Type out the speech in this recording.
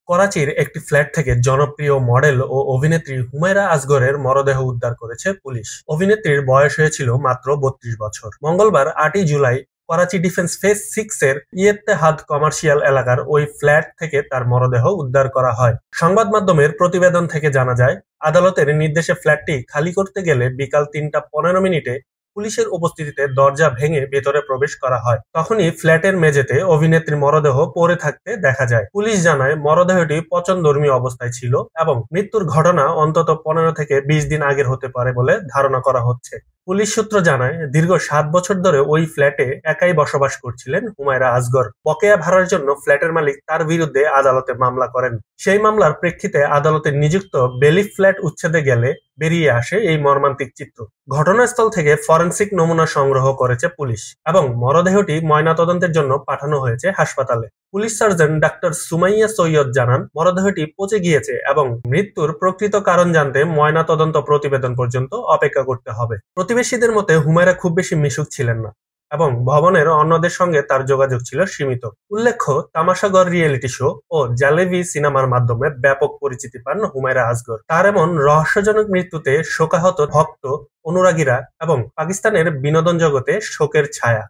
করাচির একটি ফ্ল্যাট থেকে জনপ্রিয় মডেল ও অভিনেত্রী হুমায়রা আসগরের মরদেহ উদ্ধার করেছে পুলিশ। অভিনেত্রীর বয়স হয়েছিল মাত্র ৩২ বছর। মঙ্গলবার ৮ই জুলাই করাচি ডিফেন্স ফেজ 6 এর ইয়েত্তেহাদ কমার্শিয়াল এলাকার ওই ফ্ল্যাট থেকে তার মরদেহ উদ্ধার করা হয়। সংবাদ মাধ্যমের প্রতিবেদন থেকে জানা যায়, আদালতের নির্দেশে ফ্ল্যাটটি খালি করতে গেলে বিকাল ৩টা ১৫ মিনিটে পুলিশের উপস্থিতিতে দরজা ভেঙে ভেতরে প্রবেশ করা হয়। তখনই ফ্ল্যাটের মেঝেতে অভিনেত্রীর মরদেহ পড়ে থাকতে দেখা যায়। পুলিশ জানায়, মরদেহটি পচনধর্মী অবস্থায় ছিল এবং মৃত্যুর ঘটনা অন্তত ১৫ থেকে ২০ দিন আগের হতে পারে বলে ধারণা করা হচ্ছে। পুলিশ সূত্র জানায়, দীর্ঘ ৭ বছর ধরে ওই ফ্ল্যাটে একাই বসবাস করছিলেন হুমায়রা আসগর। বকেয়া ভাড়ার জন্য ফ্ল্যাটের মালিক তার বিরুদ্ধে আদালতে মামলা করেন। সেই মামলার প্রেক্ষিতে আদালতে নিযুক্ত বেলিফ ফ্ল্যাট উচ্ছেদে গেলে বেরিয়ে আসে এই মর্মান্তিক চিত্র। ঘটনাস্থল থেকে ফরেনসিক নমুনা সংগ্রহ করেছে পুলিশ এবং মরদেহটি ময়নাতদন্তের জন্য পাঠানো হয়েছে হাসপাতালে। Police surgeon doctor Sumaiya Syed জানান, মরদেহটি পচে গিয়েছে এবং মৃত্যুর প্রকৃত কারণ জানতে ময়নাতদন্ত প্রতিবেদন পর্যন্ত অপেক্ষা করতে হবে। প্রতিবেশীদের মতে হুমায়রা খুব বেশি মিশুক ছিলেন না এবং ভবনের অন্যদের সঙ্গে তার যোগাযোগ ছিল সীমিত। উল্লেখ্য, তামাশাগড় রিয়েলিটি শো ও জালেবি সিনেমার মাধ্যমে ব্যাপক পরিচিতি পান হুমায়রা আসগর। তার এমন রহস্যজনক মৃত্যুতে শোকাহত ভক্ত, অনুরাগীরা এবং পাকিস্তানের বিনোদন জগতে শোকের ছায়া।